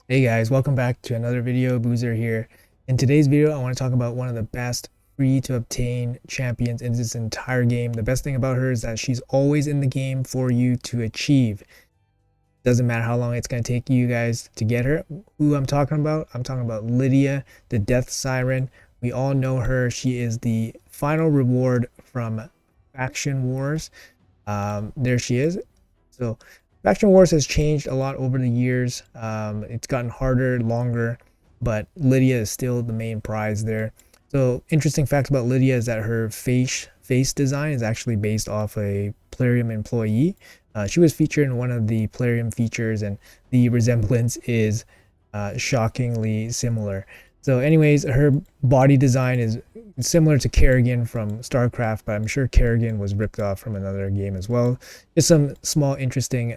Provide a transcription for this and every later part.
Hey guys, welcome back to another video. Boozer here. In today's video, I want to talk about one of the best free to obtain champions in this entire game. The best thing about her is that she's always in the game for you to achieve. Doesn't matter how long it's going to take you guys to get her. Who I'm talking about Lydia the Deathsiren. We all know her. She is the final reward from Faction Wars. There she is. So Faction Wars has changed a lot over the years. It's gotten harder, longer, but Lydia is still the main prize there. So interesting fact about Lydia is that her face design is actually based off a Plarium employee. She was featured in one of the Plarium features, and the resemblance is shockingly similar. So anyways, her body design is similar to Kerrigan from StarCraft, but I'm sure Kerrigan was ripped off from another game as well. Just some small interesting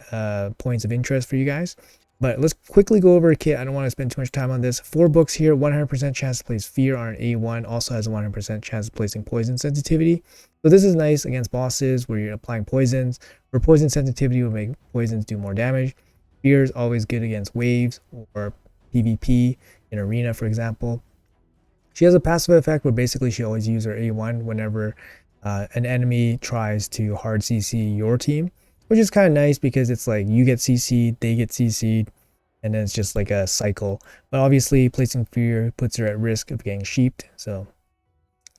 points of interest for you guys. But let's quickly go over a kit. I don't want to spend too much time on this. 4 books here, 100% chance to place Fear on an A1. Also has a 100% chance of placing Poison Sensitivity. So this is nice against bosses where you're applying poisons. Where Poison Sensitivity will make poisons do more damage. Fear is always good against waves or PvP in Arena, for example. She has a passive effect where basically she always uses her A1 whenever an enemy tries to hard CC your team, which is kind of nice because it's like you get CC'd, they get CC'd, and then it's just like a cycle. But obviously placing Fear puts her at risk of getting sheeped, so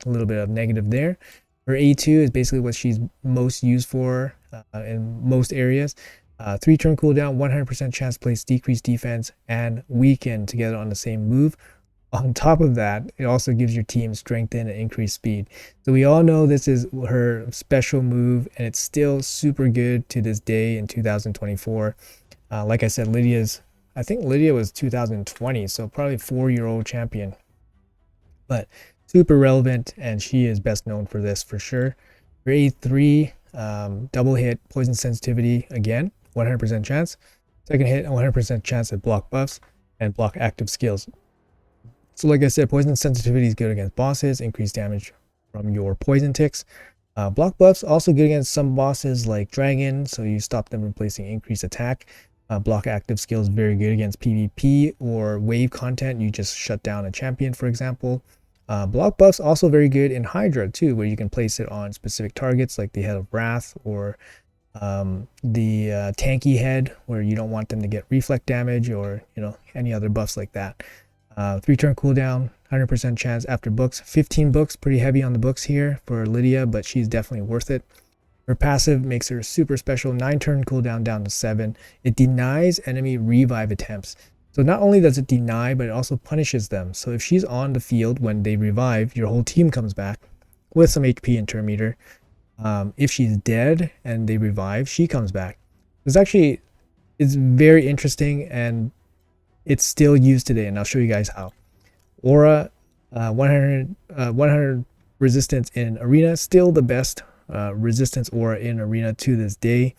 a little bit of negative there. Her A2 is basically what she's most used for in most areas. 3-turn cooldown, 100% chance to place decreased defense and weaken together on the same move. On top of that, it also gives your team strengthen and increased speed. So we all know this is her special move, and it's still super good to this day in 2024. Like I said, I think Lydia was 2020, so probably 4-year-old champion. But super relevant, and she is best known for this for sure. Her A3, double hit, poison sensitivity again, 100% chance. Second hit, 100% chance at block buffs and block active skills. So like I said, poison sensitivity is good against bosses, increased damage from your poison ticks. Block buffs also good against some bosses like dragon, so you stop them from placing increased attack. Block active skills very good against PvP or wave content. You just shut down a champion, for example. Block buffs also very good in Hydra too, where you can place it on specific targets like the Head of Wrath or the tanky head, where you don't want them to get reflect damage or any other buffs like that. 3-turn cooldown, 100% chance after books. 15 books, pretty heavy on the books here for Lydia, but she's definitely worth it. Her passive makes her super special. 9-turn cooldown down to 7. It denies enemy revive attempts. So not only does it deny, but it also punishes them. So if she's on the field when they revive, your whole team comes back with some HP and turn meter. If she's dead and they revive, she comes back. It's very interesting, and it's still used today, and I'll show you guys how. Aura, 100 resistance in Arena, still the best resistance aura in Arena to this day.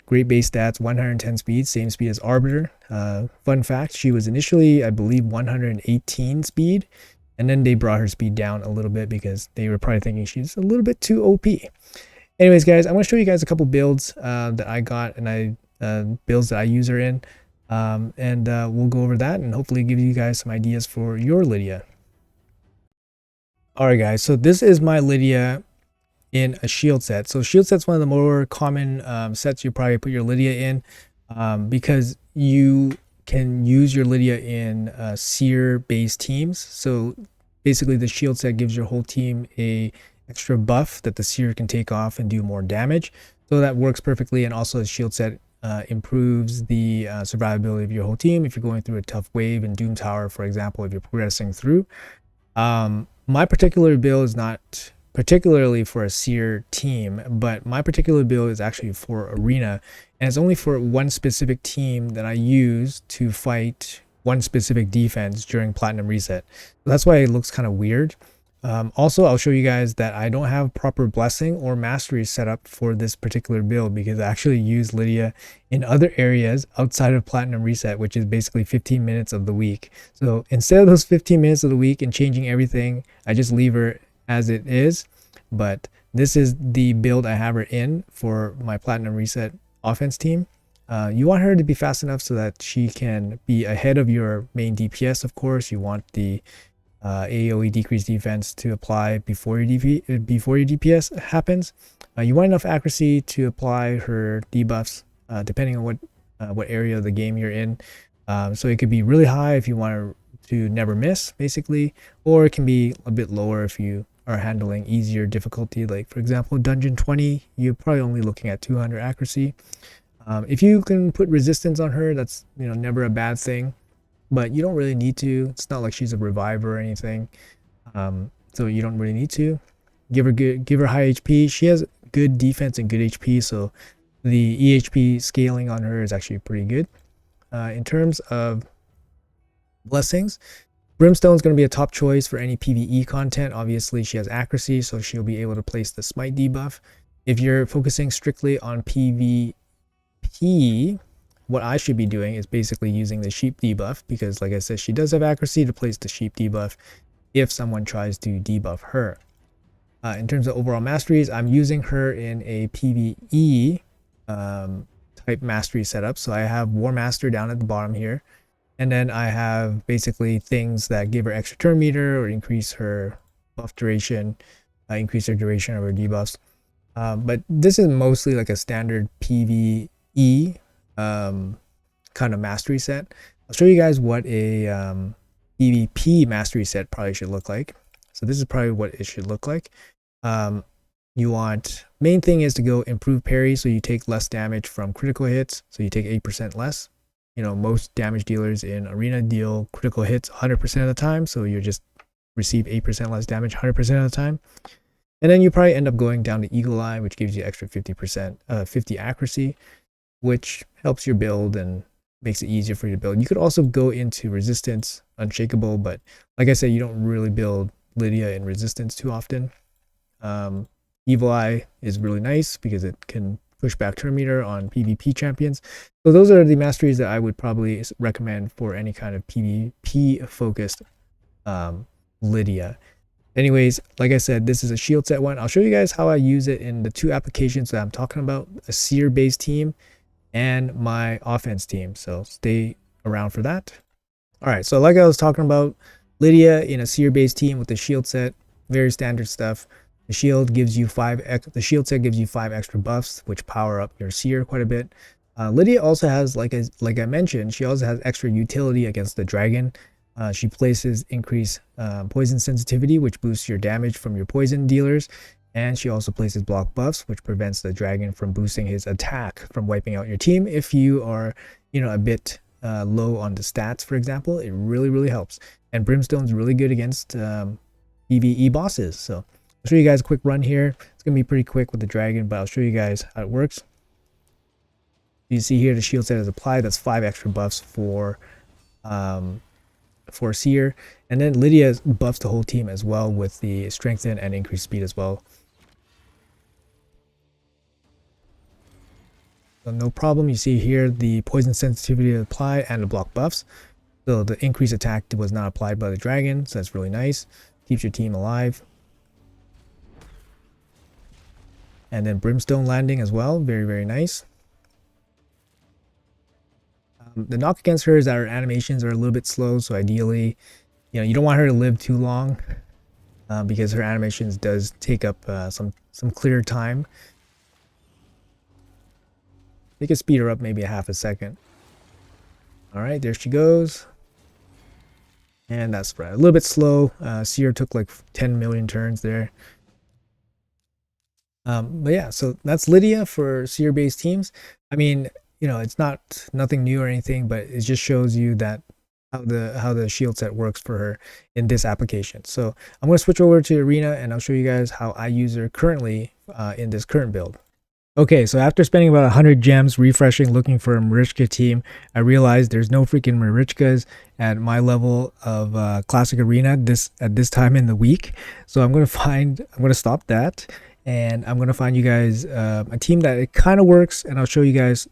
Great base stats, 110 speed, same speed as Arbiter. Fun fact, she was initially, I believe, 118 speed, and then they brought her speed down a little bit because they were probably thinking she's a little bit too OP. Anyways, guys, I'm going to show you guys a couple builds that I got, and builds that I use her in. We'll go over that and hopefully give you guys some ideas for your Lydia. Alright guys, so this is my Lydia in a shield set. So shield set's one of the more common sets you probably put your Lydia in because you can use your Lydia in seer based teams. So basically the shield set gives your whole team a extra buff that the seer can take off and do more damage. So that works perfectly, and also the shield set improves the survivability of your whole team if you're going through a tough wave in Doom Tower, for example, if you're progressing through. My particular build is not particularly for a seer team, but my particular build is actually for Arena, and it's only for one specific team that I use to fight one specific defense during Platinum Reset. So that's why it looks kind of weird. Also, I'll show you guys that I don't have proper blessing or mastery set up for this particular build because I actually use Lydia in other areas outside of Platinum Reset, which is basically 15 minutes of the week. So instead of those 15 minutes of the week and changing everything, I just leave her as it is. But this is the build I have her in for my Platinum Reset offense team. You want her to be fast enough so that she can be ahead of your main DPS. Of course, you want the AoE decreased defense to apply before your DPS happens. You want enough accuracy to apply her debuffs, depending on what area of the game you're in. So it could be really high if you want to never miss, basically, or it can be a bit lower if you are handling easier difficulty. Like for example, Dungeon 20, you're probably only looking at 200 accuracy. If you can put resistance on her, that's never a bad thing, but you don't really need to. It's not like she's a reviver or anything, so you don't really need to. Give her high HP. She has good defense and good HP, so the EHP scaling on her is actually pretty good. In terms of blessings, Brimstone is going to be a top choice for any PvE content. Obviously, she has accuracy, so she'll be able to place the smite debuff. If you're focusing strictly on PvP, what I should be doing is basically using the sheep debuff, because like I said, she does have accuracy to place the sheep debuff if someone tries to debuff her. In terms of overall masteries, I'm using her in a PvE type mastery setup. So I have War Master down at the bottom here, and then I have basically things that give her extra turn meter or increase her buff duration, increase her duration of her debuffs. But this is mostly like a standard PvE kind of mastery set. I'll show you guys what a PvP mastery set probably should look like. So this is probably what it should look like. You want, main thing is to go improve parry, so you take less damage from critical hits, so you take 8% less. Most damage dealers in Arena deal critical hits 100% of the time, so you just receive 8% less damage 100% of the time. And then you probably end up going down to Eagle Eye, which gives you extra 50 accuracy, which helps your build and makes it easier for you to build. You could also go into Resistance, Unshakable, but like I said, you don't really build Lydia in Resistance too often. Evil Eye is really nice because it can push back turn meter on PvP champions. So those are the masteries that I would probably recommend for any kind of PvP focused Lydia. Anyways, like I said, this is a shield set one. I'll show you guys how I use it in the two applications that I'm talking about, a seer based team and my offense team. So stay around for that. All right, so like I was talking about, Lydia in a seer based team with the shield set, very standard stuff. The shield gives you the shield set gives you 5 extra buffs, which power up your seer quite a bit. Lydia also has, like I mentioned, she also has extra utility against the dragon. She places increased poison sensitivity, which boosts your damage from your poison dealers, and she also places block buffs, which prevents the dragon from boosting his attack from wiping out your team. If you are, a bit low on the stats, for example, it really helps. And Brimstone's really good against PvE bosses. So I'll show you guys a quick run here. It's gonna be pretty quick with the dragon, but I'll show you guys how it works. You see here the shield set is applied. That's 5 extra buffs for seer, and then Lydia buffs the whole team as well with the strengthen and increased speed as well. So no problem. You see here the poison sensitivity applied and the block buffs. So the increased attack was not applied by the dragon, so that's really nice. Keeps your team alive. And then Brimstone landing as well, very nice. The knock against her is that her animations are a little bit slow, so ideally, you don't want her to live too long, because her animations does take up some clear time. They can speed her up maybe a half a second. All right, there she goes. And that's right, a little bit slow. Seer took like 10 million turns there. But yeah, so that's Lydia for seer based teams. I mean, it's nothing new or anything, but it just shows you that how the shield set works for her in this application. So I'm going to switch over to Arena and I'll show you guys how I use her currently in this current build. Okay, so after spending about 100 gems refreshing looking for a Marichka team, I realized there's no freaking Marichkas at my level of Classic Arena at this time in the week. So I'm going to stop that, and I'm going to find you guys a team that it kind of works, and I'll show you guys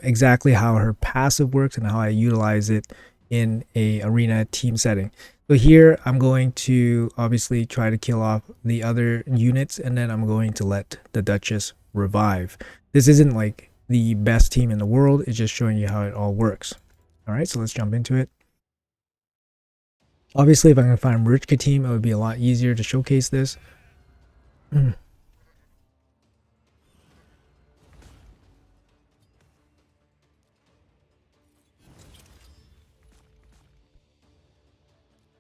exactly how her passive works and how I utilize it in a arena team setting. So here I'm going to obviously try to kill off the other units, and then I'm going to let the Duchess revive. This isn't like the best team in the world. It's just showing you how it all works. All right, so let's jump into it. Obviously, if I can find Marichka team, it would be a lot easier to showcase this. All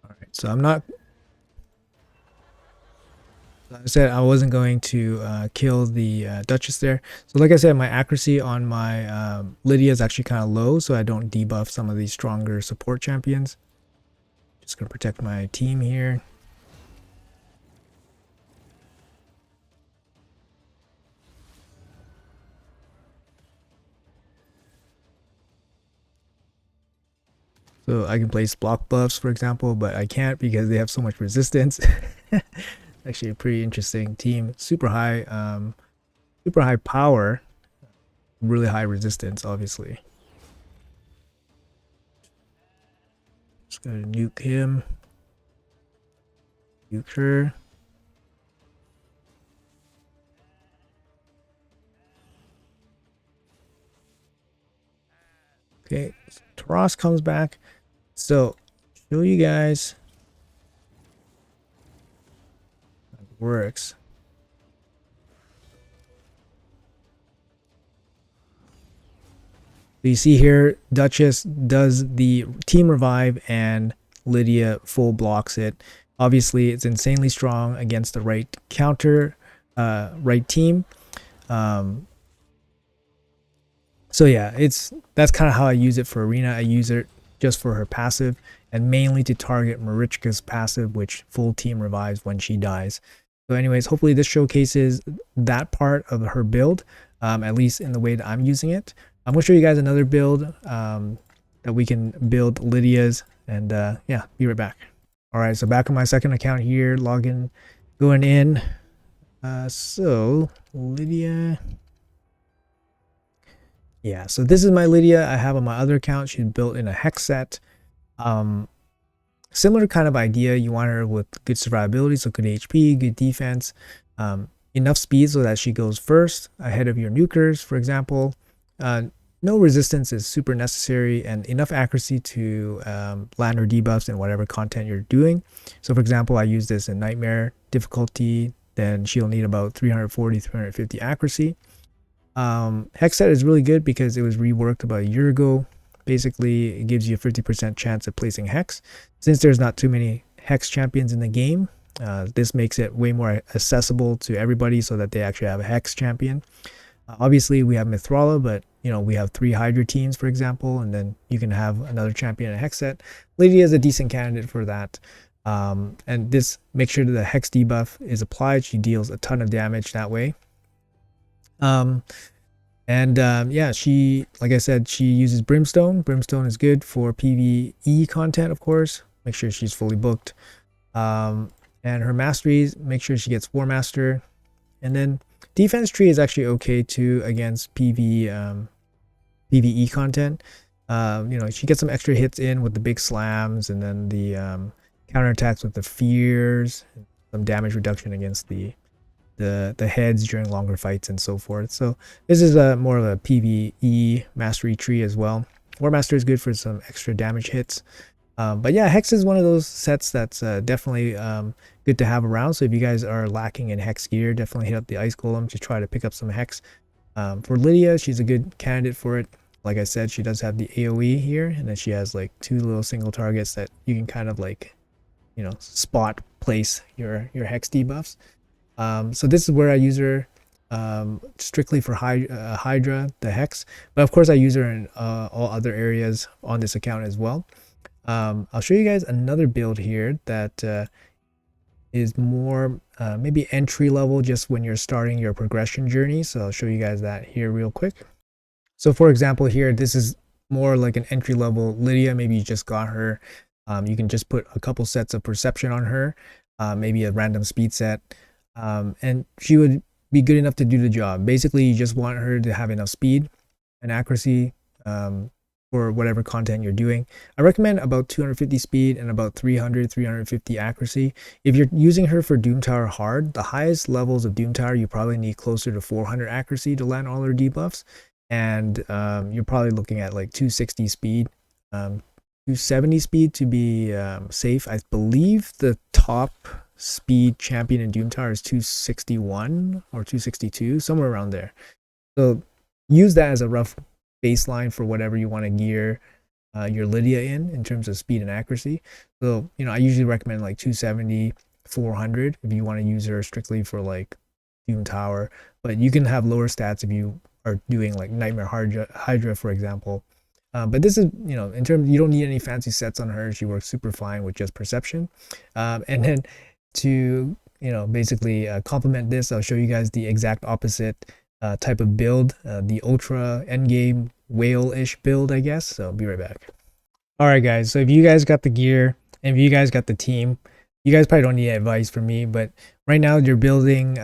right, so I'm not. Like I said, I wasn't going to kill the Duchess there. So like I said, my accuracy on my Lydia is actually kind of low, so I don't debuff some of these stronger support champions. Just going to protect my team here. So I can place block buffs, for example, but I can't because they have so much resistance. Actually a pretty interesting team. Super high power, really high resistance, obviously. Just gonna nuke him. Nuke her. Okay, so Taras comes back. So show you guys how it works. So you see here, Duchess does the team revive and Lydia full blocks it. Obviously, it's insanely strong against the right counter, right team. So yeah, that's kind of how I use it for Arena. I use it just for her passive and mainly to target Marichka's passive, which full team revives when she dies. So anyways, hopefully this showcases that part of her build, at least in the way that I'm using it. I'm going to show you guys another build that we can build Lydia's, and yeah, be right back. All right, so back on my second account here, login, going in. So Lydia. Yeah, so this is my Lydia I have on my other account. She's built in a hex set. Similar kind of idea. You want her with good survivability, so good HP, good defense, enough speed so that she goes first ahead of your nukers, for example. No resistance is super necessary, and enough accuracy to land her debuffs in whatever content you're doing. So for example, I use this in Nightmare difficulty, then she'll need about 340, 350 accuracy. Hex set is really good because it was reworked about a year ago. Basically, it gives you a 50% chance of placing Hex. Since there's not too many Hex champions in the game, this makes it way more accessible to everybody so that they actually have a Hex champion. Obviously, we have Mithrala, but we have 3 Hydra teams, for example, and then you can have another champion in a Hex set. Lydia is a decent candidate for that. And this makes sure that the Hex debuff is applied. She deals a ton of damage that way. Yeah, she, like I said, she uses Brimstone. Brimstone is good for PvE content, of course. Make sure she's fully booked. And her masteries, make sure she gets War Master. And then defense tree is actually okay too against PvE content. She gets some extra hits in with the big slams, and then the counterattacks with the fears, some damage reduction against the heads during longer fights and so forth. So this is more of a PvE mastery tree as well. War Master is good for some extra damage hits. But yeah, Hex is one of those sets that's definitely good to have around. So if you guys are lacking in Hex gear, definitely hit up the Ice Golem to try to pick up some Hex. For Lydia, she's a good candidate for it. Like I said, she does have the AoE here, and then she has like 2 little single targets that you can kind of like, spot place your Hex debuffs. So this is where I use her strictly for Hydra, the Hex, but of course I use her in all other areas on this account as well. I'll show you guys another build here that is more maybe entry level, just when you're starting your progression journey. So I'll show you guys that here real quick. So for example here, this is more like an entry level Lydia. Maybe you just got her. You can just put a couple sets of perception on her, maybe a random speed set. And she would be good enough to do the job. Basically, you just want her to have enough speed and accuracy for whatever content you're doing. I recommend about 250 speed and about 350 accuracy. If you're using her for Doom Tower hard, the highest levels of Doom Tower, you probably need closer to 400 accuracy to land all her debuffs. and you're probably looking at like 260 speed, 270 speed to be safe. I believe the top speed champion in Doom Tower is 261 or 262, somewhere around there. So use that as a rough baseline for whatever you want to gear your Lydia in terms of speed and accuracy. So, you know, I usually recommend like 270, 400 if you want to use her strictly for like Doom Tower, but you can have lower stats if you are doing like Nightmare Hydra, for example. But this is, you know, in terms, you don't need any fancy sets on her. She works super fine with just perception. And then to, you know, basically complement this, I'll show you guys the exact opposite type of build, the ultra endgame whale-ish build, I guess. So be right back. All right, guys. So if you guys got the gear and if you guys got the team, you guys probably don't need advice from me, but right now you're building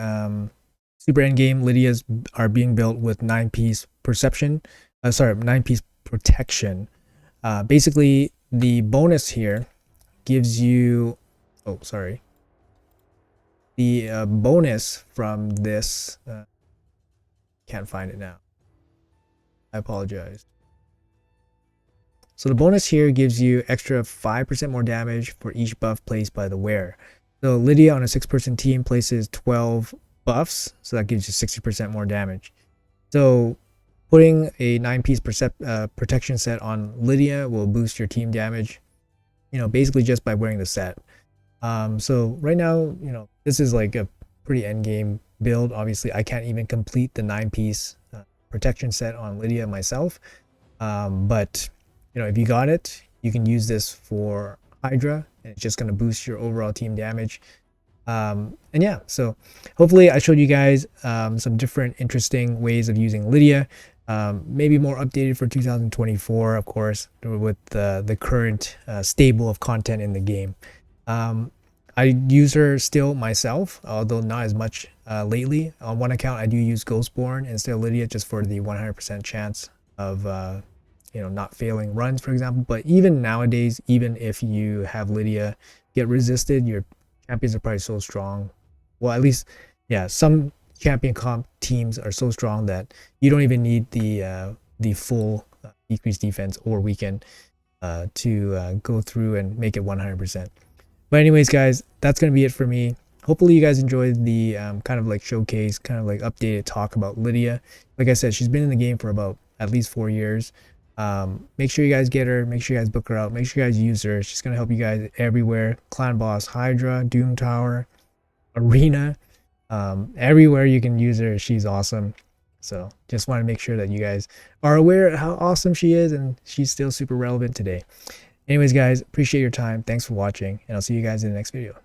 super endgame Lydias are being built with 9-piece perception. 9-piece protection. Basically, the bonus here gives you. Oh, sorry. The bonus from this. Can't find it now. I apologize. So the bonus here gives you extra 5% more damage for each buff placed by the wearer. So Lydia on a 6-person team places 12 buffs, so that gives you 60% more damage. So putting a 9-piece protection set on Lydia will boost your team damage, you know, basically just by wearing the set. So right now, you know, this is like a pretty endgame build. Obviously, I can't even complete the 9-piece protection set on Lydia myself, but you know, if you got it, you can use this for Hydra, and it's just going to boost your overall team damage. And yeah, so hopefully I showed you guys some different interesting ways of using Lydia, maybe more updated for 2024, of course, with the current stable of content in the game. I use her still myself, although not as much lately. On one account, I do use Ghostborn instead of Lydia just for the 100% chance of you know, not failing runs, for example. But even nowadays, even if you have Lydia get resisted, your champions are probably so strong. Well, at least, yeah, some champion comp teams are so strong that you don't even need the full decreased defense or weaken to go through and make it 100%. But anyways, guys, that's going to be it for me. Hopefully you guys enjoyed the kind of like showcase, kind of like updated talk about Lydia. Like I said, she's been in the game for about at least 4 years. Make sure you guys get her. Make sure you guys book her out. Make sure you guys use her. She's going to help you guys everywhere. Clan Boss, Hydra, Doom Tower, Arena. Everywhere you can use her. She's awesome. So just want to make sure that you guys are aware of how awesome she is, and she's still super relevant today. Anyways, guys, appreciate your time. Thanks for watching, and I'll see you guys in the next video.